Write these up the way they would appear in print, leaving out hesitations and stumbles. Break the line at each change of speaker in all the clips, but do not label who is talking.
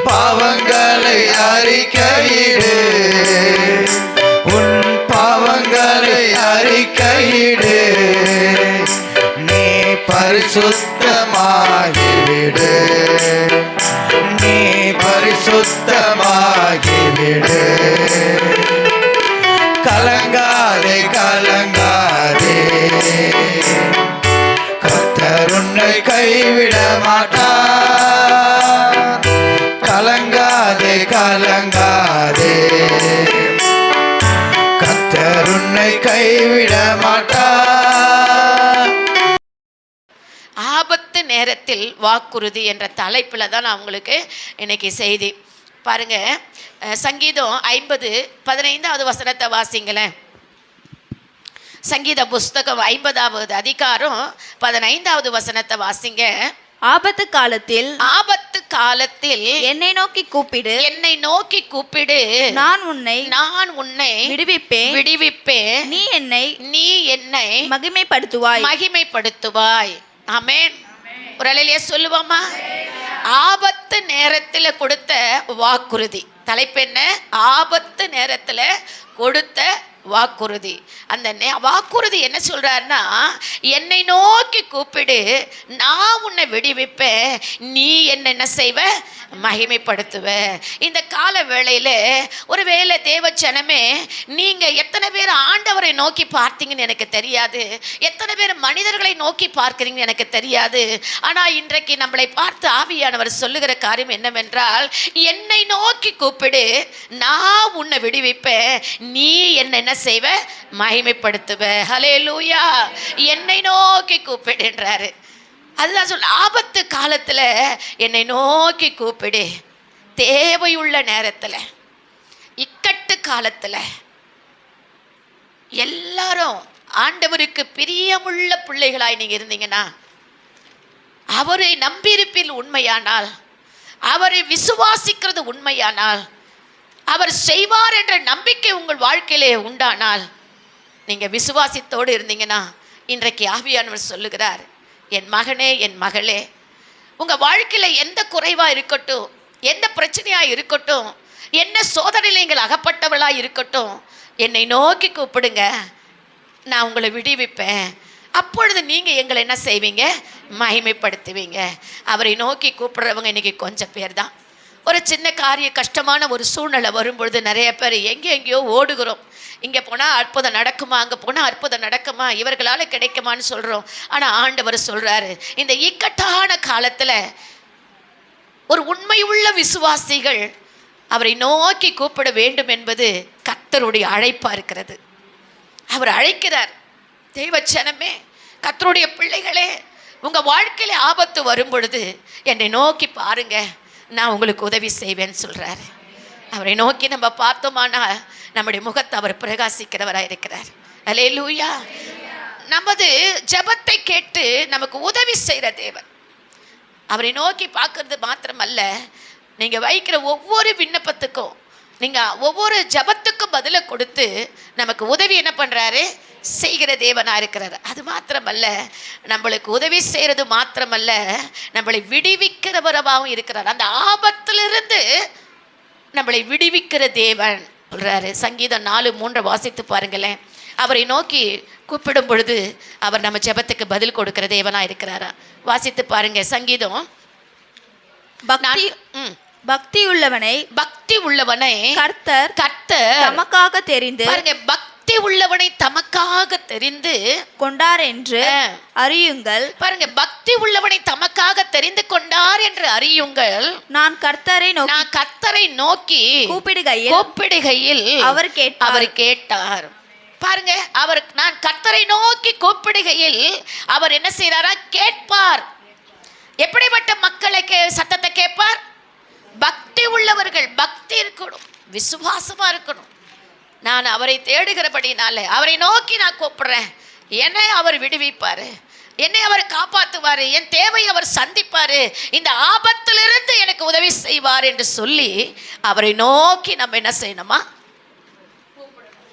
பாவங்களை அறிக்கையிடு, உன் பாவங்களை அறிக்கையிடு, நீ பரிசுத்தமாகிவிடு, நீ பரிசுத்தமாகிவிடு. கலங்காதே கலங்காதே, கர்த்தர் உன்னை கைவிட மாட்டார். கலங்காதே கலங்காதே, கர்த்தர் உன்னை கைவிட மாட்டார்.
ஆபத்து நேரத்தில் வாக்குறுதி என்ற தலைப்பில் தான் நான் உங்களுக்கு இன்னைக்கு செய்தி. பாருங்க, சங்கீதம் 50:15 வசனத்தை வாசிங்களேன். சங்கீத புஸ்தகம் 50வது அதிகாரம் 15வது வசனத்தை வாசிங்க.
ஆபத்து காலத்தில்
என்னை நோக்கி கூப்பிடு, நான் உன்னை விடுவிப்பேன், நீ என்னை மகிமைப்படுத்துவாய். ஆமென். ஒரு அல்லேலூயா சொல்லுவோமா? ஆபத்து நேரத்தில் கொடுத்த வாக்குறுதி. தலைப்பு என்ன? ஆபத்து நேரத்தில் கொடுத்த வாக்குறுதி. அந்த வாக்குறுதி என்ன சொல்றாருன்னா, என்னை நோக்கி கூப்பிடு, நான் உன்னை விடுவிப்பேன், நீ என்ன செய்வ? மகிமைப்படுத்துவ. இந்த கால வேளையில ஒருவேளை தேவ ஜனமே, நீங்க எத்தனை பேர் ஆண்டவரை நோக்கி பார்த்தீங்கன்னு எனக்கு தெரியாது, எத்தனை பேர் மனிதர்களை நோக்கி பார்க்கிறீங்கன்னு எனக்கு தெரியாது. ஆனா இன்றைக்கு நம்மளை பார்த்து ஆவியானவர் சொல்லுகிற காரியம் என்னவென்றால், என்னை நோக்கி கூப்பிடு, நான் உன்னை விடுவிப்பேன், நீ என்ன செய்வ? மகிமைப்படுத்துவ. ஹல்லேலூயா. என்னை நோக்கி கூப்பிடுன்றாரு. அதுதான் சொல்ல, ஆபத்து காலத்தில் என்னை நோக்கி கூப்பிடு. தேவையுள்ள நேரத்தில், இக்கட்டு காலத்தில் எல்லாரும் ஆண்டவருக்கு பிரியமுள்ள பிள்ளைகளாய் நீங்கள் இருந்தீங்கன்னா, அவரை நம்பியிருப்பில் உண்மையானால், அவரை விசுவாசிக்கிறது உண்மையானால், அவர் செய்வார் என்ற நம்பிக்கை உங்கள் வாழ்க்கையிலே உண்டானால், நீங்கள் விசுவாசத்தோடு இருந்தீங்கன்னா, இன்றைக்கு ஆவியானவர் சொல்லுகிறார், என் மகனே என் மகளே, உங்கள் வாழ்க்கையில் எந்த குறைவாக இருக்கட்டும், எந்த பிரச்சனையாக இருக்கட்டும், என்ன சோதனையில் நீங்கள் அகப்பட்டவளாக இருக்கட்டும், என்னை நோக்கி கூப்பிடுங்க, நான் உங்களை விடுவிப்பேன். அப்பொழுது நீங்கள் எங்களை என்ன செய்வீங்க? மகிமைப்படுத்துவீங்க. அவரை நோக்கி கூப்பிடுறவங்க இன்றைக்கி கொஞ்சம் பேர் தான். ஒரு சின்ன கஷ்டமான ஒரு சூழ்நிலை வரும்பொழுது நிறைய பேர் எங்கேயோ ஓடுகிறோம். இங்கே போனால் அற்புதம் நடக்குமா, அங்கே போனால் அற்புதம் நடக்குமா, இவர்களால் கிடைக்குமான்னு சொல்கிறோம். ஆனால் ஆண்டவர் சொல்கிறாரு, இந்த இக்கட்டான காலத்தில் ஒரு உண்மையுள்ள விசுவாசிகள் அவரை நோக்கி கூப்பிட வேண்டும் என்பது கர்த்தருடைய அழைப்பாக இருக்கிறது. அவர் அழைக்கிறார். தெய்வச்சனமே, கர்த்தருடைய பிள்ளைகளே, உங்கள் வாழ்க்கையில் ஆபத்து வரும் பொழுது என்னை நோக்கி பாருங்க, நான் உங்களுக்கு உதவி செய்வேன்னு சொல்கிறாரு. அவரை நோக்கி நம்ம பார்த்தோமானா நம்முடைய முகத்தை அவர் பிரகாசிக்கிறவராக இருக்கிறார். அல்லேலூயா. நமது ஜெபத்தை கேட்டு நமக்கு உதவி செய்கிற தேவன். அவரை நோக்கி பார்க்கறது மாத்திரமல்ல, நீங்கள் வைக்கிற ஒவ்வொரு விண்ணப்பத்துக்கும், நீங்கள் ஒவ்வொரு ஜெபத்துக்கும் பதிலை கொடுத்து நமக்கு உதவி என்ன பண்ணுறாரு? செய்கிற தேவனாக இருக்கிறார். அது மாத்திரமல்ல, நம்மளுக்கு உதவி செய்கிறது மாத்திரமல்ல, நம்மளை விடுவிக்கிறவராகவும் இருக்கிறார். அந்த ஆபத்திலிருந்து நம்மளை விடுவிக்கிற தேவன் சொல்கிறாரு. சங்கீதம் 4:3 வாசித்து பாருங்களேன். அவரை நோக்கி கூப்பிடும் பொழுது அவர் நம்ம ஜெபத்துக்கு பதில் கொடுக்கிற தேவனாக இருக்கிறாரா? வாசித்து பாருங்க. சங்கீதம்
பக்தி உள்ளவனை கர்த்தர் தமக்காக தெரிந்து,
பாருங்க, பக்தி உள்ளவனை தமக்காக தெரிந்து
கொண்டார் என்று அறியுங்கள்.
பாருங்க, பக்தி உள்ளவனை தமக்காக தெரிந்து கொண்டார் என்று அறியுங்கள்.
நான் கர்த்தரை நோக்கி
கூப்பிடுகையில் அவர் கேட்டார். பாருங்க, நான் கர்த்தரை நோக்கி கூப்பிடுகையில் அவர் என்ன செய்யறாரா? கேட்பார். எப்படிப்பட்ட மக்களை சத்தத்தை கேட்பார்? பக்தி உள்ளவர்கள். பக்தி இருக்கணும், விசுவாசமா இருக்கணும். நான் அவரை தேடுகிறபடினால அவரை நோக்கி நான் கூப்பிடுறேன், என்னை அவர் விடுவிப்பார், என்னை அவர் காப்பாற்றுவார், என் தேவை அவர் சந்திப்பார், இந்த ஆபத்திலிருந்து எனக்கு உதவி செய்வார் என்று சொல்லி அவரை நோக்கி நம்ம என்ன செய்யணுமா?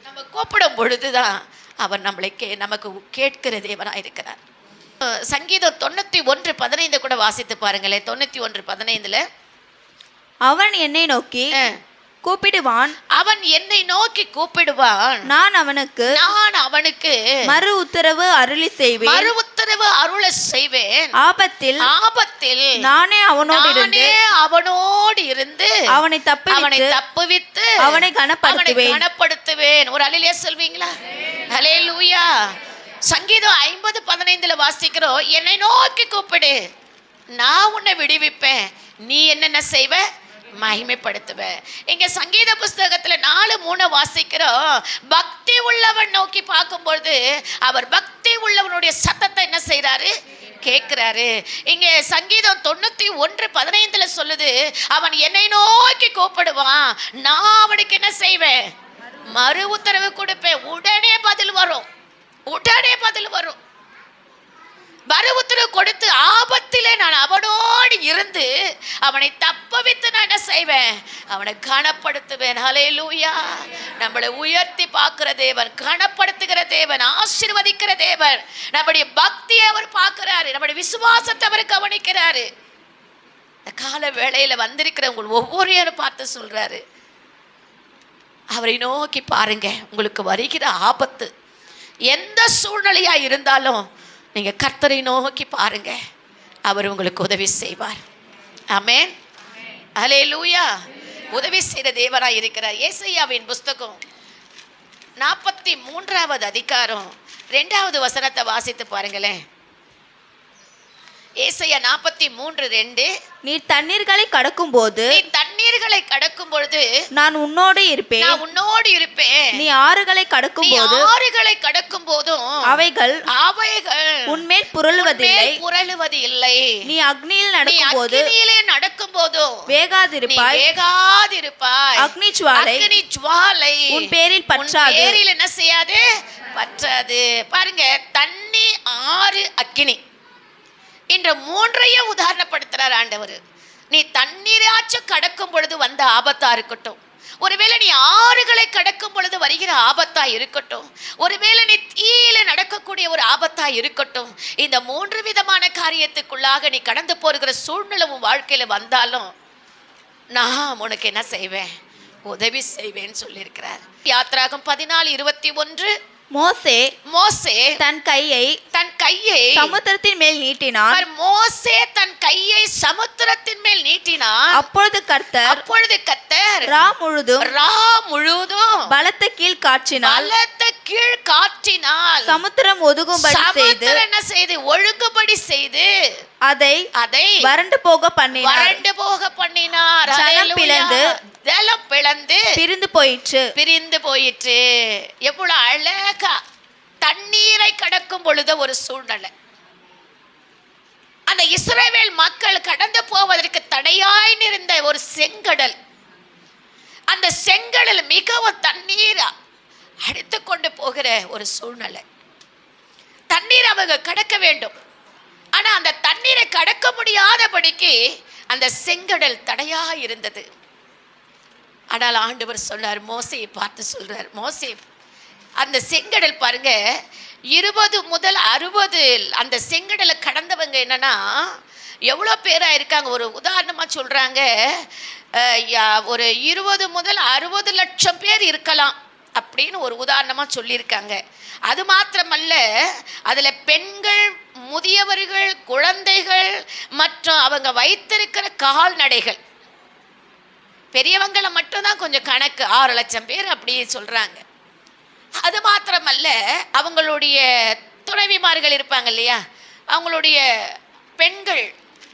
நம்ம கூப்பிடும் பொழுதுதான் அவர் நமக்கு கேட்கிற தேவனாக இருக்கிறார். சங்கீதம் 91:15 கூட வாசித்து பாருங்களேன். 91:15
அவன் என்னை நோக்கி கூப்பிடுவான்,
அவன் என்னை நோக்கி கூப்பிடுவான்,
நான் அவனுக்கு மறு உத்தரவு அருளி செய்வேன்,
மறு உத்தரவு அருள செய்வேன்.
ஆபத்தில் நானே அவனோடு இருந்து அவனை தப்புவித்து அவனை
கனப்படுத்துவேன். ஒரு அல்லேலூயா சொல்வீங்களா? அல்லேலூயா. சங்கீதம் 50:15 வாசிக்கிறோம், என்னை நோக்கி கூப்பிடு, நான் உன்னை விடுவிப்பேன், நீ என்னென்ன செய்வ? மகிமைப்படுத்துவ. இங்க சங்கீத புஸ்தகத்துல 4:3 வாசிக்கிறோம், பக்தி உள்ளவன் நோக்கி பார்க்கும்போது அவர் பக்தி உள்ளவனுடைய சத்தத்தை என்ன செய்யறாரு? கேட்கிறாரு. இங்க சங்கீதம் 91:15 சொல்லுது, அவன் என்னை நோக்கி கூப்பிடுவான், நான் அவனுக்கு என்ன செய்வேன்? மறு உத்தரவு கொடுப்பேன். உடனே பதில் வரும். மறு உத்தரவு கொடுத்து ஆபத்திலே நான் அவனோடு இருந்து அவனை தப்புவித்து நான் என்ன செய்வேன்? அவனை கனப்படுத்துவேன். ஹல்லேலூயா. நம்மளை உயர்த்தி பார்க்கிற தேவன், கனப்படுத்துகிற தேவன், ஆசீர்வதிக்கிற தேவன். நம்முடைய பக்தியை அவர் பார்க்கிறாரு, நம்முடைய விசுவாசத்தை அவர் கவனிக்கிறாரு. இந்த கால வேளையில வந்திருக்கிறவங்க ஒவ்வொருவரையும் பார்த்து சொல்றாரு, அவரை நோக்கி பாருங்க. உங்களுக்கு வருகிற ஆபத்து எந்த சூழ்நிலையா இருந்தாலும் நீங்க கர்த்தரை நோக்கி பாருங்க, அவர் உங்களுக்கு உதவி செய்வார். ஆமென். அல்லேலூயா. உதவி செய்கிற தேவராய் இருக்கிறார். ஏசாயாவின் புஸ்தகம் 43வது அதிகாரம் 2வது வசனத்தை வாசித்து பாருங்களேன். ஏசாயா 43:2,
நீ தண்ணீர்களை கடக்கும் போது நான் உன்னோடு இருப்பேன், நீ ஆறுகளை கடக்கும் போதும் அவைகள் உன்மேல் புரளுவதில்லை, நீ அக்னியில் நடக்கும் போதும் வேகாதிருப்பாய், அக்னி ஜுவாலை உன் பேரில் பற்றாது.
என்ன செய்யாது? பற்றாது. பாருங்க, தண்ணி, ஆறு, அக்கினி, இந்த மூன்றையும் உதாரணப்படுத்துறார் ஆண்டவர். நீ தண்ணீராச்சும் கடக்கும் பொழுது வந்த ஆபத்தா இருக்கட்டும், ஒருவேளை நீ ஆறுகளை கடக்கும் பொழுது வருகிற ஆபத்தா இருக்கட்டும், ஒருவேளை நீ தீயில நடக்கக்கூடிய ஒரு ஆபத்தா இருக்கட்டும், இந்த 3 விதமான காரியத்துக்குள்ளாக நீ கடந்து போகிற சூழ்நிலை உன் வாழ்க்கையில வந்தாலும் நான் உனக்கு என்ன செய்வேன்? உதவி செய்வேன்னு சொல்லியிருக்கிறார். யாத்திராகம் 14:21, மோசே தன் கையை
சமுத்திரத்தின் மேல் நீட்டினான். அப்பொழுது கர்த்தர் ரா முழுதும் பலத்த கீழ் காற்றினால் சமுத்திரம் ஒதுங்கும்படி செய்து
ஒழுங்குபடி செய்து
அதை வறண்டு போக பண்ணினார்.
ஜலம் பிளந்து
பிரிந்து
போயிற்று. எவ்வளவு அழகா தண்ணீரை கடக்கும் பொழுது ஒரு சூழ்நிலை. அந்த இஸ்ரவேல் மக்கள் கடந்து போவதற்கு தடையாய் இருந்த ஒரு செங்கடல், அந்த செங்கடல் மிகவும் தண்ணீர் அடித்து கொண்டு போகிற ஒரு சூழ்நிலை. தண்ணீர் அவங்க கடக்க வேண்டும், ஆனா அந்த தண்ணீரை கடக்க முடியாதபடிக்கு அந்த செங்கடல் தடையா இருந்தது. ஆனால் ஆண்டவர் சொல்றார், மோசேயை பார்த்து சொல்றார், மோசே, அந்த செங்கடல் பாருங்க, 20 முதல் 60 அந்த செங்கடலை கடந்தவங்க என்னன்னா எவ்வளோ பேராக இருக்காங்க. ஒரு உதாரணமாக சொல்கிறாங்க, ஒரு 20 முதல் 60 லட்சம் பேர் இருக்கலாம் அப்படின்னு ஒரு உதாரணமாக சொல்லியிருக்காங்க. அது மாத்திரமல்ல, அதில் பெண்கள், முதியவர்கள், குழந்தைகள் மற்றும் அவங்க வைத்திருக்கிற கால்நடைகள், பெரியவங்களை மட்டும்தான் கொஞ்சம் கணக்கு, 6 லட்சம் பேர் அப்படி சொல்கிறாங்க. அது மாத்திரமல்ல, அவங்களுடைய துணைவிமார்கள் இருப்பாங்க இல்லையா, அவங்களுடைய பெண்கள்,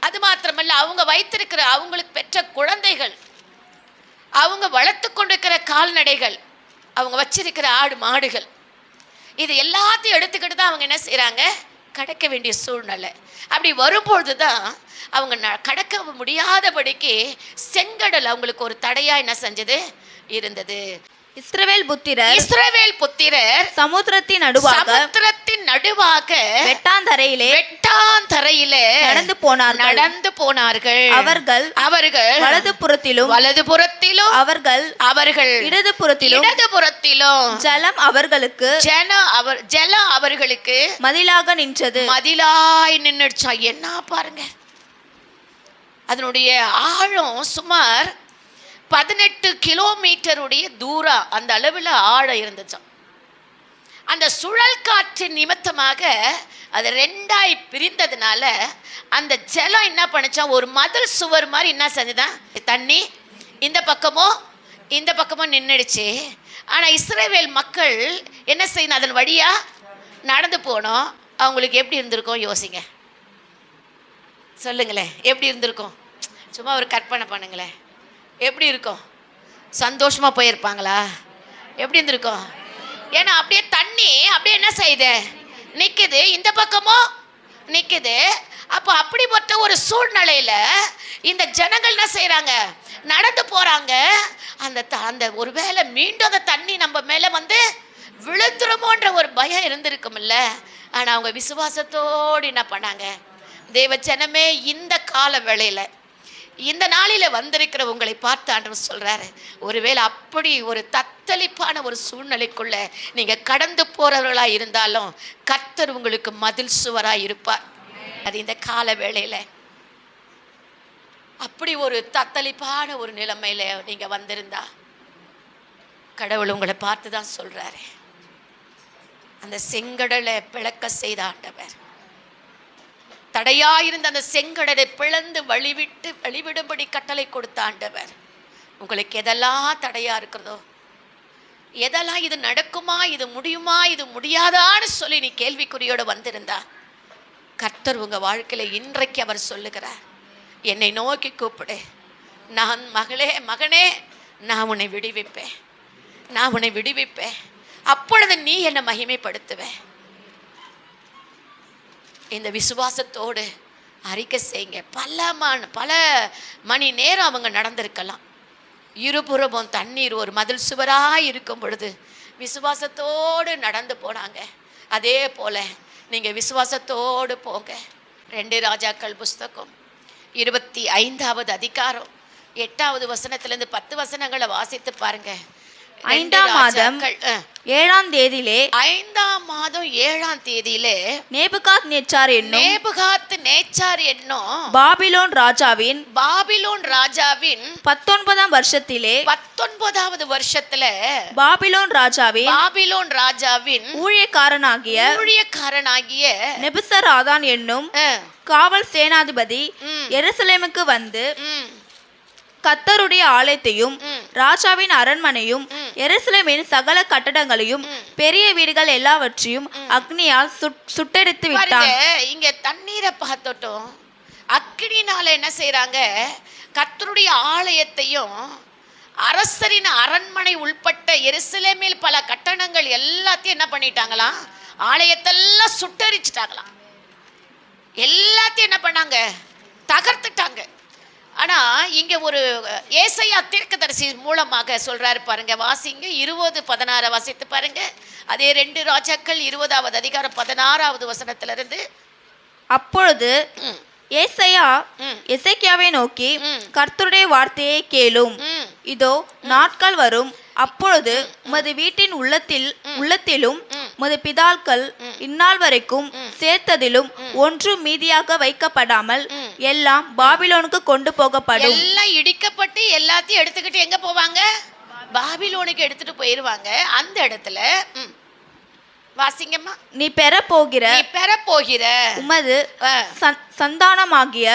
அது மாத்திரமல்ல அவங்க வைத்திருக்கிற, அவங்களுக்கு பெற்ற குழந்தைகள், அவங்க வளர்த்து கொண்டிருக்கிற கால்நடைகள், அவங்க வச்சிருக்கிற ஆடு மாடுகள், இது எல்லாத்தையும் எடுத்துக்கிட்டு தான் அவங்க என்ன செய்கிறாங்க? கடக்க வேண்டிய சூழ்நிலை. அப்படி வரும்பொழுது தான் அவங்க கடக்க முடியாதபடிக்கு செங்கடல் அவங்களுக்கு ஒரு தடையா என்ன செஞ்சது? இருந்தது.
இஸ்ரவேல் புத்திரர் சமுத்திரத்தின் நடுவாக வெட்டாந்தரையிலே நடந்து போனார்கள். அவர்கள் வலதுபுறத்திலும் அவர்கள் இடதுபுறத்திலும் ஜலம் அவர்களுக்கு மதிலாய் நின்னுச்சா. என்ன பாருங்க,
அதனுடைய ஆழம் சுமார் 18 கிலோமீட்டருடைய தூரம், அந்த அளவில் ஆழம் இருந்துச்சாம். அந்த சுழல் காற்று நிமித்தமாக அது ரெண்டாய் பிரிந்ததுனால அந்த ஜலம் என்ன பண்ணுச்சான், ஒரு மதில் சுவர் மாதிரி என்ன செஞ்சுதான், தண்ணி இந்த பக்கமும் நின்றுடுச்சு. ஆனால் இஸ்ரவேல் மக்கள் என்ன செய்யணும், அதன் வழியாக நடந்து போனோம். அவங்களுக்கு எப்படி இருந்திருக்கும் யோசிங்க, சொல்லுங்களேன். எப்படி இருந்திருக்கும்? சும்மா ஒரு கற்பனை பண்ணுங்களேன். எப்படி இருக்கும்? சந்தோஷமாக போயிருப்பாங்களா? எப்படி இருந்திருக்கும்? ஏன்னா அப்படியே தண்ணி அப்படியே என்ன செய்யுது, நிற்குது, இந்த பக்கமும் நிற்குது. அப்போ அப்படிப்பட்ட ஒரு சூழ்நிலையில் இந்த ஜனங்கள் என்ன செய்கிறாங்க, நடந்து போகிறாங்க. அந்த ஒருவேளை மீண்டும் அந்த தண்ணி நம்ம மேலே வந்து விழுந்துருமோன்ற ஒரு பயம் இருந்திருக்கும்ல. ஆனால் அவங்க விசுவாசத்தோடு என்ன பண்ணாங்க, தேவ ஜனமே, இந்த கால வேளையில் இந்த நாளில் வந்திருக்கிற உங்களை பார்த்து ஆண்டவர் சொல்கிறாரு, ஒருவேளை அப்படி ஒரு தத்தளிப்பான ஒரு சூழ்நிலைக்குள்ள நீங்கள் கடந்து போகிறவர்களாக இருந்தாலும் கர்த்தர் உங்களுக்கு மதில் சுவராக இருப்பார். அது இந்த கால வேளையில் அப்படி ஒரு தத்தளிப்பான ஒரு நிலைமையில் நீங்கள் வந்திருந்தா கடவுள் உங்களை பார்த்து தான் சொல்கிறாரு, அந்த செங்கடலை பிளக்க செய்த ஆண்டவர், தடையாயிருந்த அந்த செங்கடலை பிளந்து வழிவிடும்படி கட்டளை கொடுத்த ஆண்டவர், உங்களுக்கு எதெல்லாம் தடையா இருக்கிறதோ, எதெல்லாம் இது நடக்குமா, இது முடியுமா, இது முடியாதான்னு சொல்லி நீ கேள்விக்குறியோடு வந்திருந்தா கர்த்தர் உங்க வாழ்க்கையில இன்றைக்கு அவர் சொல்லுகிறார், என்னை நோக்கி கூப்பிடு, நான் மகனே நான் உன்னை விடுவிப்பேன், அப்பொழுது நீ என்னை மகிமைப்படுத்துவே. இந்த விசுவாசத்தோடு அறிக்கை செய்யுங்க. பல மணி நேரம் அவங்க நடந்திருக்கலாம். இருபுறமும் தண்ணீர் ஒரு மதில் சுவராக இருக்கும் பொழுது விசுவாசத்தோடு நடந்து போனாங்க. அதே போல் நீங்கள் விசுவாசத்தோடு போங்க. 2 ராஜாக்கள் புஸ்தகம் 25வது அதிகாரம் 8வது வசனத்திலிருந்து 10 வசனங்களை வாசித்து பாருங்க.
5ஆம் மாதம் 7ஆம் தேதியிலே
5ஆம் மாதம் 7ஆம் தேதியிலே
நேபுகாத் நேச்சார் என்னும் பாபிலோன் ராஜாவின் 19ஆம் வருஷத்திலே
19வது வருஷத்துல
பாபிலோன் ராஜாவின் ஊழியக்காரனாகிய நெபுசராதான் என்னும் காவல் சேனாதிபதி எருசலேமுக்கு வந்து கர்த்தருடைய ஆலயத்தையும் ராஜாவின் அரண்மனையும் எருசலேமின் சகல கட்டடங்களையும் பெரிய வீடுகள் எல்லாவற்றையும் அக்னியால் சுட்டெரித்து விட்டான்.
இங்க தண்ணீரை பார்த்துட்டோம், அக்னினால என்ன செய்யறாங்க, கர்த்தருடைய ஆலயத்தையும் அரசரின் அரண்மனை உள்பட்ட எருசலேமில் பல கட்டடங்கள் எல்லாத்தையும் என்ன பண்ணிட்டாங்களாம், ஆலயத்தெல்லாம் சுட்டரிச்சிட்டாங்களாம். எல்லாத்தையும் என்ன பண்ணாங்க, தகர்த்துட்டாங்க. ஆனால் இங்கே ஒரு ஏசாயா தீர்க்கதரிசி மூலமாக சொல்கிறாரு பாருங்க, வாசிங்க 20:16 வாசித்து பாருங்க. அதே 2 ராஜாக்கள் 20வது அதிகாரம் 16வது வசனத்திலிருந்து.
அப்பொழுது ஏசாயா எசேக்கியாவை நோக்கி, கர்த்தருடைய வார்த்தையை கேளும், இதோ நாட்கள் வரும், அப்பொழுது உமது வீட்டின் உள்ளத்திலும் உமது பிதாக்கள் இந்நாள் வரைக்கும் சேர்த்ததிலும் ஒன்றும் மீதியாக வைக்கப்படாமல் எல்லாம் பாபிலோனுக்கு கொண்டு போகப்படும்.
எல்லாம் இடிக்கப்பட்டு எல்லாத்தையும் எடுத்துக்கிட்டு எங்க போவாங்க, பாபிலோனுக்கு எடுத்துட்டு போயிருவாங்க. அந்த இடத்துல வாசிங்கம்மா,
நீ பெறப்போகிற உமது சந்தானமாகிய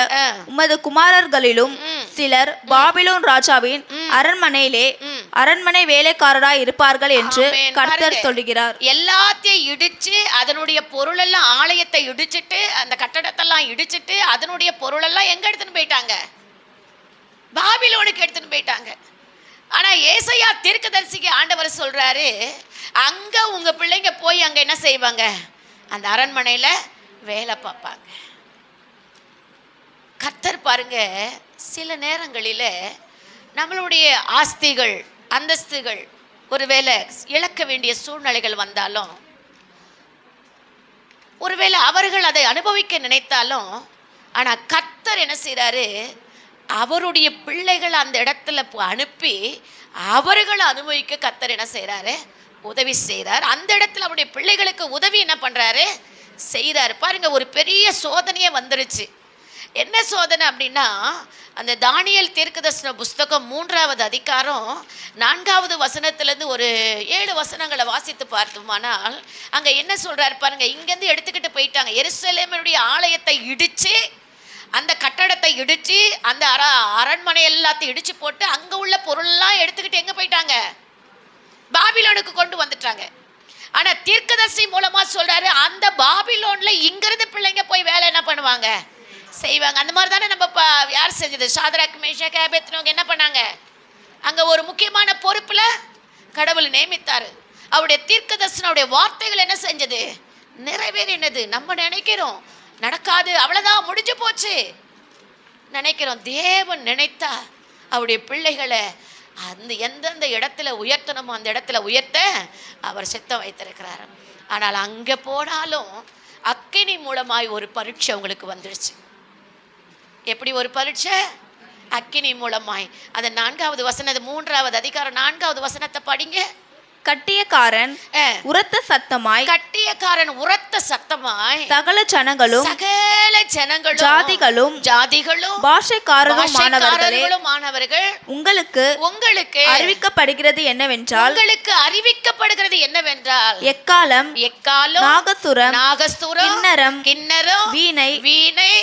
உமது குமாரர்களிலும் சிலர் பாபிலோன் ராஜாவின் அரண்மனை வேலைக்காரராய் இருப்பார்கள் என்று கர்த்தர் சொல்லுகிறார்.
எல்லாத்தையும் இடிச்சு அதனுடைய பொருள் எல்லாம், ஆலயத்தை இடிச்சிட்டு அந்த கட்டடத்தெல்லாம் இடிச்சிட்டு அதனுடைய பொருள் எல்லாம் எங்க எடுத்துன்னு போயிட்டாங்க, பாபிலோனுக்கு எடுத்துன்னு போயிட்டாங்க. ஆனா ஏசாயா தீர்க்கதரிசிக்கு ஆண்டவர் சொல்றாரு, அங்க உங்க பிள்ளைங்க போய் அங்க என்ன செய்வாங்க, அந்த அரண்மனையில வேலை பார்ப்பாங்க. கர்த்தர் பாருங்க, சில நேரங்களில் நம்மளுடைய ஆஸ்திகள் அந்தஸ்துகள் ஒருவேளை இழக்க வேண்டிய சூழ்நிலைகள் வந்தாலும், ஒருவேளை அவர்கள் அதை அனுபவிக்க நினைத்தாலும், ஆனா கர்த்தர் என்ன செய்யறாரு, அவருடைய பிள்ளைகள் அந்த இடத்துல அனுப்பி அவர்களை அனுபவிக்க கர்த்தர் என்ன செய்யறாரு, உதவி செய்கிறார். அந்த இடத்துல அவருடைய பிள்ளைகளுக்கு உதவி என்ன பண்றாரு, செய்கிறார். பாருங்க, ஒரு பெரிய சோதனையே வந்துருச்சு. என்ன சோதனை அப்படின்னா, அந்த தானியேல் தீர்க்கதரிசன புஸ்தகம் 3வது அதிகாரம் 4வது வசனத்திலிருந்து ஒரு 7 வசனங்களை வாசித்து பார்த்தோமானால், அங்க என்ன சொல்றாரு பாருங்க. இங்கேருந்து எடுத்துக்கிட்டு போயிட்டாங்க. எருசலேமினுடைய ஆலயத்தை இடிச்சு, அந்த கட்டடத்தை இடிச்சு, அந்த அரண்மனை எல்லாத்தையும் இடிச்சு போட்டு, அங்க உள்ள பொருள்லாம் எடுத்துக்கிட்டு எங்க போயிட்டாங்க? பாபிலோனுக்கு கொண்டு வந்துட்டாங்க. ஆனா தீர்க்கதரிசி மூலமா சொல்றாரு, அந்த பாபிலோன்ல இங்கிருந்து பிள்ளைங்க போய் வேலை என்ன பண்ணுவாங்க? செய்வாங்க. அந்த மாதிரி தானே நம்ம யார் செஞ்சது? சாத்ராக், மேஷாக், ஆபேத்நேகோ என்ன பண்ணாங்க? அங்க ஒரு முக்கியமான பொறுப்புல கடவுள் நியமித்தாரு. அவருடைய தீர்க்கதரிசனுடைய வார்த்தைகள் என்ன செஞ்சது? நிறைவேறினது. நம்ம நினைக்கிறோம் நடக்காது, அவ்வளவுதான், முடிஞ்சு போச்சு நினைக்கிறோம். தேவன் நினைத்தா அவருடைய பிள்ளைகளை அந்த எந்தெந்த இடத்துல உயர்த்தணுமோ அந்த இடத்துல உயர்த்த அவர் சித்தம் வைத்திருக்கிறார். ஆனால் அங்கே போனாலும் அக்கினி மூலமாய் ஒரு பரீட்சை உங்களுக்கு வந்துடுச்சு. எப்படி ஒரு பரீட்சை? அக்கினி மூலமாய். அது 4வது வசனம், 3வது அதிகாரம் 4வது வசனத்தை படிங்க.
கட்டியக்காரன் உரத்த சத்தமாய்,
கட்டியக்காரன் உரத்த சத்தமாய்,
சகல ஜனங்களும் ஜாதிகளும் பாஷைக்காரர்களுமானவர்கள் உங்களுக்கு அறிவிக்கப்படுகிறது என்னவென்றால், எக்காலம், நாகசுரம், கின்னரம், வீணை,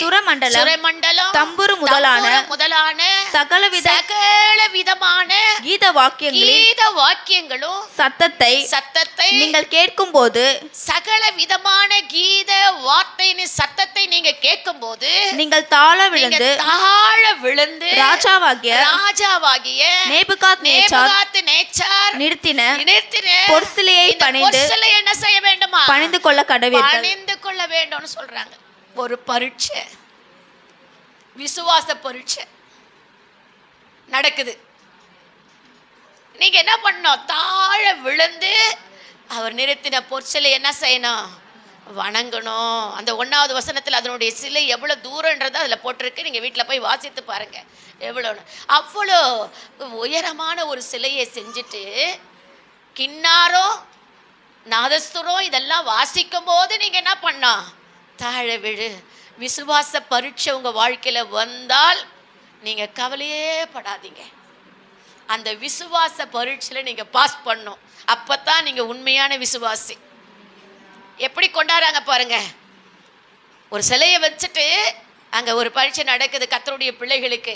சுரமண்டலம், தம்புரு முதலான சகல விதமான கீத வாக்கியங்களும் சத்தத்தை நீங்கள் கேட்கும்போது,
சகல விதமான கீத வார்த்தையின் சத்தத்தை நீங்க கேட்கும்போது, நீங்கள்
தாழ விழுந்து
ராஜாவாகிய நேபுகாத்நேச்சார் நிறுத்தின பொற்சிலையை என்ன செய்ய வேண்டுமா?
பணிந்து கொள்ள கடவீர்கள்.
பணிந்து கொள்ள வேண்டும்னு சொல்றாங்க. ஒரு பரீட்சை, விசுவாச பரீட்சை நடக்குது. நீங்க என்ன பண்ணணும்? தாழ விழுந்து அவர் நிறுத்தின பொற்சிலை என்ன செய்யணும்? வணங்கணும். அந்த 1வது வசனத்தில் அதனுடைய சிலை எவ்வளோ தூரன்றது அதில் போட்டிருக்கு. நீங்கள் வீட்டில் போய் வாசித்து பாருங்க எவ்வளோன்னு. அவ்வளோ உயரமான ஒரு சிலையை செஞ்சுட்டு கின்னாரோ நாதஸ்துரம் இதெல்லாம் வாசிக்கும் போது நீங்கள் என்ன பண்ணோம்? தாழ விழு. விசுவாச பரீட்சை உங்கள் வாழ்க்கையில் வந்தால் நீங்கள் கவலையே படாதீங்க. அந்த விசுவாச பரீட்சையில் நீங்கள் பாஸ் பண்ணணும். அப்போ தான் நீங்கள் உண்மையான விசுவாசி. எப்படி கொண்டாடுறாங்க பாருங்க. ஒரு சிலையை வச்சுட்டு அங்கே ஒரு பரீட்சை நடக்குது கர்த்தருடைய பிள்ளைகளுக்கு.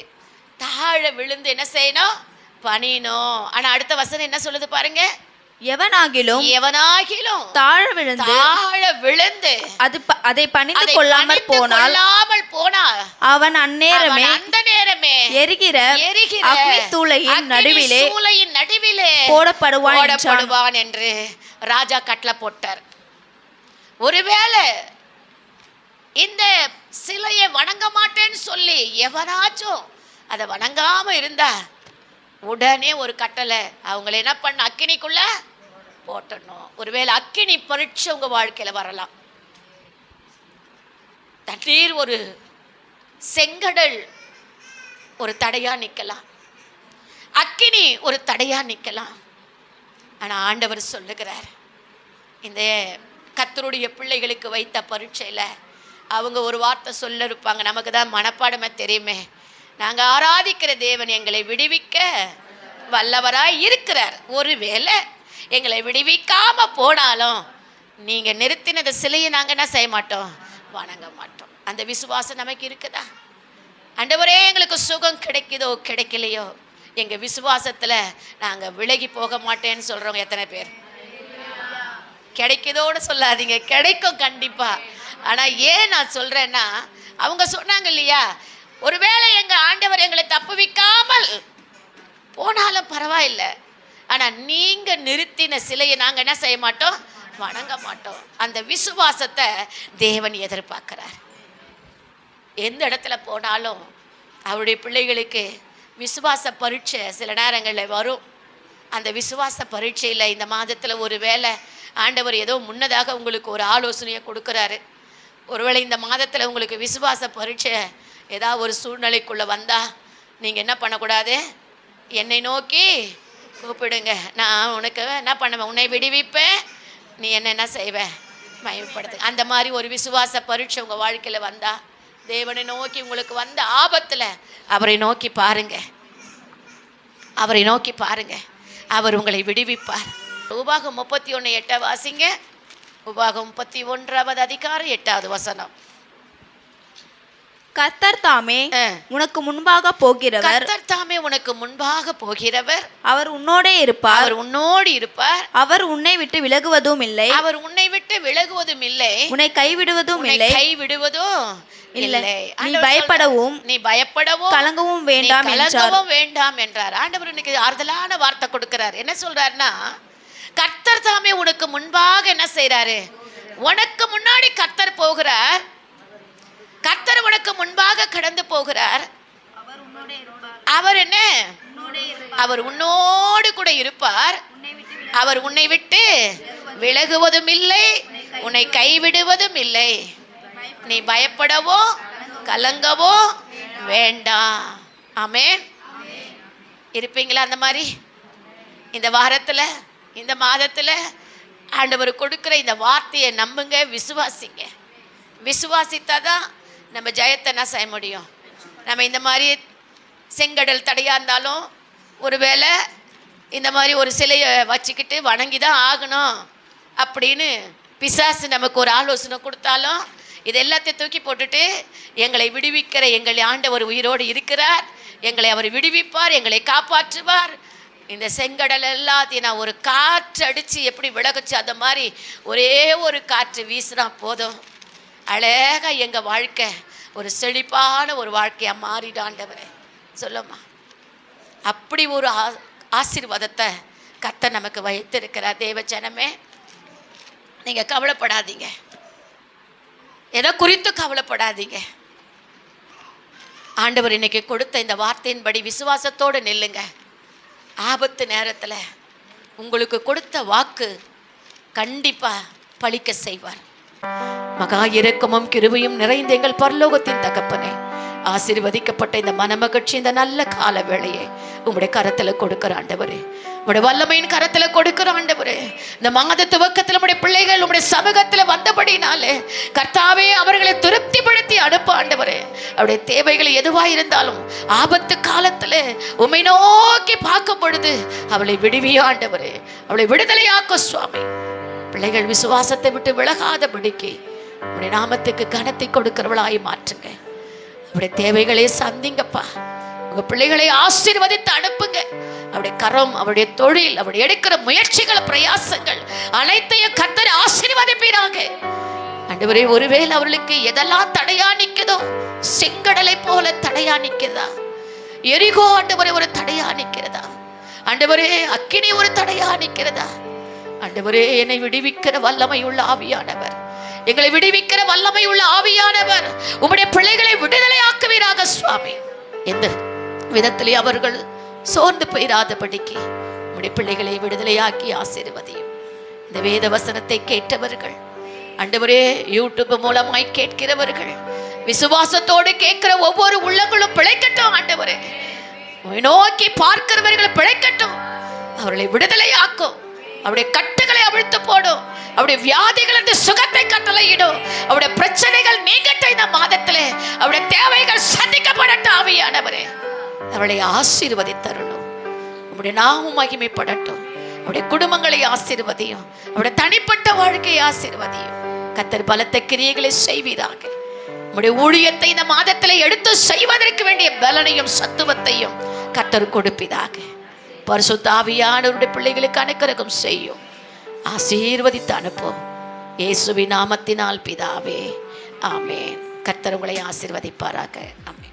தாழ விழுந்து என்ன செய்யணும்? பணியணும். ஆனால் அடுத்த வசனம் என்ன சொல்லுது பாருங்க.
எவனாகிலும் தாழ விழுந்து அதை பணிந்து கொள்ளாமல் போனால் அவன் அந்நேரமே எரிகிற அக்னி சூளையின் நடுவிலே போடப்படுவான்
என்று ராஜா கட்டளை போட்டார். ஒருவேளை இந்த சிலையை வணங்க மாட்டேன்னு சொல்லி எவனாச்சும் அதை வணங்காம இருந்தா உடனே ஒரு கட்டளை, அவங்களை என்ன பண்ண? அக்கினிக்குள்ள போட்டணும். ஒருவேளை அக்கினி பரீட்சை உங்க வாழ்க்கையில வரலாம். தண்ணீர் ஒரு செங்கடல் ஒரு தடையா நிக்கலாம், அக்கினி ஒரு தடையா நிக்கலாம். ஆனா ஆண்டவர் சொல்லுகிறார், இந்த கர்த்தருடைய பிள்ளைகளுக்கு வைத்த பரீட்சையில அவங்க ஒரு வார்த்தை சொல்ல இருப்பாங்க. நமக்கு தான் மனப்பாடமே தெரியுமே. நாங்கள் ஆராதிக்கிற தேவன் எங்களை விடுவிக்க வல்லவராய் இருக்கிறார். ஒருவேளை எங்களை விடுவிக்காம போனாலும் நீங்கள் நிறுத்தினது சிலையை நாங்கள் என்ன செய்ய மாட்டோம்? வணங்க மாட்டோம். அந்த விசுவாசம் நமக்கு இருக்குதா? ஆண்டவரே எங்களுக்கு சுகம் கிடைக்குதோ கிடைக்கலையோ, எங்கள் விசுவாசத்தில் நாங்கள் விலகி போக மாட்டேன்னு சொல்கிறவங்க எத்தனை பேர்? கிடைக்குதோன்னு சொல்லாதீங்க, கிடைக்கும் கண்டிப்பாக. ஆனால் ஏன் நான் சொல்கிறேன்னா, அவங்க சொன்னாங்க இல்லையா, ஒருவேளை எங்கள் ஆண்டவர் எங்களை தப்புவிக்காமல் போனாலும் பரவாயில்லை, ஆனால் நீங்கள் நிறுத்தின சிலையை நாங்கள் என்ன செய்ய மாட்டோம்? வணங்க மாட்டோம். அந்த விசுவாசத்தை தேவன் எதிர்பார்க்கிறார். எந்த இடத்துல போனாலும் அவருடைய பிள்ளைகளுக்கு விசுவாச பரீட்சை சில நேரங்களில் வரும். அந்த விசுவாச பரீட்சையில் இந்த மாதத்தில் ஒரு வேளை ஆண்டவர் ஏதோ முன்னதாக உங்களுக்கு ஒரு ஆலோசனையை கொடுக்குறாரு. ஒருவேளை இந்த மாதத்தில் உங்களுக்கு விசுவாச பரீட்சை ஏதாவது ஒரு சூழ்நிலைக்குள்ளே வந்தால் நீங்கள் என்ன பண்ணக்கூடாது? என்னை நோக்கி கூப்பிடுங்க, நான் உனக்கு என்ன பண்ணுவேன்? உன்னை விடுவிப்பேன், நீ என்ன செய்வேன்? மகிமைப்படுத்து. அந்த மாதிரி ஒரு விசுவாச பரீட்சை உங்கள் வாழ்க்கையில் வந்தால் தேவனை நோக்கி உங்களுக்கு வந்த ஆபத்துல அவரை நோக்கி பாருங்க, அவரை நோக்கி பாருங்க, அவர் உங்களை விடுவிப்பார். உபாகம் 31:8 வாசிங்க. உபாகம் 31:8
கர்த்தர் தாமே உனக்கு முன்பாக போகிறவர்,
கர்த்தர் தாமே உனக்கு முன்பாக போகிறவர்,
அவர் உன்னோடே இருப்பார்,
அவர் உன்னோடு இருப்பார்,
அவர் உன்னை விட்டு விலகுவதும் இல்லை,
அவர் உன்னை விட்டு விலகுவதும் இல்லை,
உன்னை கைவிடுவதும் இல்லை,
கைவிடுவதும் இல்லை.
நீ பயப்படவும்
நீ பயப்படவும்
கலங்கவும் வேண்டாம்
கலங்கவும் வேண்டாம் என்றார். ஆண்டவர் இன்னைக்கு ஆறுதலான வார்த்தை கொடுக்கிறார். என்ன சொல்றாருன்னா, கர்த்தர் தாமே உனக்கு முன்பாக என்ன செய்யறாரு, உனக்கு முன்னாடி கர்த்தர் போகிறார், கர்த்தர் உனக்கு முன்பாக கடந்து போகிறார். அவர் என்ன, அவர் உன்னோடு கூட இருப்பார், அவர் உன்னை விட்டு விலகுவதும் இல்லை, உன்னை கைவிடுவதும் இல்லை. நீ பயப்படவோ கலங்கவோ வேண்டாம். ஆமென். இருப்பீங்களா அந்த மாதிரி? இந்த வாரத்தில், இந்த மாதத்தில் ஆண்டவர் கொடுக்குற இந்த வார்த்தையை நம்புங்க, விசுவாசிங்க. விசுவாசித்தாதான் நம்ம ஜெயத்தை என்ன செய்ய முடியும். நம்ம இந்த மாதிரி செங்கடல் தடையாக இருந்தாலும், ஒருவேளை இந்த மாதிரி ஒரு சிலையை வச்சுக்கிட்டு வணங்கி தான் ஆகணும் அப்படின்னு பிசாசு நமக்கு ஒரு ஆலோசனை கொடுத்தாலும், இது எல்லாத்தையும் தூக்கி போட்டுட்டு எங்களை விடுவிக்கிற எங்கள் ஆண்டவர் உயிரோடு இருக்கிறார், எங்களை அவர் விடுவிப்பார், எங்களை காப்பாற்றுவார். இந்த செங்கடல் எல்லாத்தையும் நான் ஒரு காற்று அடித்து எப்படி விலகுச்சு அந்த மாதிரி ஒரே ஒரு காற்று வீசினா போதும், அழகாக எங்கள் வாழ்க்கை ஒரு செழிப்பான ஒரு வாழ்க்கையாக மாறிடாண்டவரே. சொல்லுமா, அப்படி ஒரு ஆசீர்வாதத்தை கர்த்தர் நமக்கு வைத்திருக்கிறார். தேவ ஜனமே, நீங்கள் கவலைப்படாதீங்க, எதை குறித்து கவலைப்படாதீங்க. ஆண்டவர் இன்னைக்கு கொடுத்த இந்த வார்த்தையின்படி விசுவாசத்தோடு நில்லுங்க. ஆபத்து நேரத்தில் உங்களுக்கு கொடுத்த வாக்கு கண்டிப்பாக பலிக்க செய்வார். மகா இரக்கமும் கிருபையும் நிறைந்த எங்கள் பரலோகத்தின் தகப்பனே, ஆசீர்வதிக்கப்பட்ட இந்த மனமகிழ்ச்சி, இந்த நல்ல கால வேளையை உங்களுடைய கரத்தில் கொடுக்கிற ஆண்டவரே, உங்களுடைய வல்லமையின் கரத்தில் கொடுக்கிற ஆண்டவரே, இந்த மாத துவக்கத்தில் உங்களுடைய பிள்ளைகள் உங்களுடைய சமூகத்தில் வந்தபடினாலே கர்த்தாவே அவர்களை திருப்திப்படுத்தி அனுப்ப ஆண்டவரே. அவருடைய தேவைகள் எதுவாக இருந்தாலும் ஆபத்து காலத்தில் உம்மை நோக்கி பார்க்கும் பொழுது அவளை விடுவிய ஆண்டவரே, அவளை விடுதலையாக்க சுவாமி. பிள்ளைகள் விசுவாசத்தை விட்டு விலகாதபடிக்கு உங்களுடைய நாமத்துக்கு கனத்தை கொடுக்கிறவளாய் மாற்றுங்க. அவருடைய தேவைகளை சந்திங்கப்பா. உங்க பிள்ளைகளை ஆசீர்வதித்து அனுப்புங்க. அவருடைய கரம், அவருடைய தொழில், அவருடைய எடுக்கிற முயற்சிகள், பிரயாசங்கள் அனைத்தையும் கர்த்தர் ஆசீர்வதிப்பீராக ஆண்டவரே. ஒருவேளை அவர்களுக்கு எதெல்லாம் தடையா நிற்குதோ, செங்கடலை போல தடையா நிற்கிறதா, எரிகோ ஆண்டவரே ஒரு தடையா நிற்கிறதா, ஆண்டவரே அக்கினி ஒரு தடையா நிற்கிறதா, ஆண்டவரே என்னை விடுவிக்கிற வல்லமை உள்ள ஆவியானவர், எங்களை விடுவிக்கிற வல்லமை உள்ள ஆவியானவர் உம்முடைய பிள்ளைகளை விடுதலை ஆக்குவீராக சுவாமி. எந்த விதத்திலே அவர்கள் சோர்ந்து போயிராதபடிக்கு உம்முடைய பிள்ளைகளை விடுதலையாக்கி ஆசீர்வதியும். இந்த வேத வசனத்தை கேட்டவர்கள் ஆண்டவரே, யூடியூப் மூலமாய் கேட்கிறவர்கள், விசுவாசத்தோடு கேட்கிற ஒவ்வொரு உள்ளங்களும் பிழைக்கட்டும் ஆண்டவரே. நோக்கி பார்க்கிறவர்கள் பிழைக்கட்டும், அவர்களை விடுதலையாக்கும், அவருடைய கட்டுகளை அவிழ்த்து போடும், அவருடைய வியாதிகள் சுகத்தை கட்டளையிடும், அவருடைய பிரச்சனைகள் நீங்கட்டும். இந்த மாதத்திலே அவருடைய தேவைகள் சந்திக்கப்படட்டும் ஆவியானவரே. அவளை ஆசீர்வதித்தரணும், அவருடைய நாமம் மகிமைப்படட்டும், அவருடைய குடும்பங்களை ஆசீர்வதியும், அவருடைய தனிப்பட்ட வாழ்க்கையை ஆசீர்வதியும். கர்த்தர் பலத்த கிரியைகளை செய்வீராக. உம்முடைய ஊழியத்தை இந்த மாதத்திலே எடுத்து செய்வதற்கு வேண்டிய பலனையும் சத்துவத்தையும் கர்த்தர் கொடுப்பீராக. பரிசுத்த ஆவியானவருடைய பிள்ளைகளுக்கு அனுக்கிரகம் செய்யும், ஆசீர்வதித்து அனுப்பும். இயேசுவின் நாமத்தினால் பிதாவே, ஆமென். கர்த்தர் உங்களை ஆசீர்வதிப்பாராக. ஆமென்.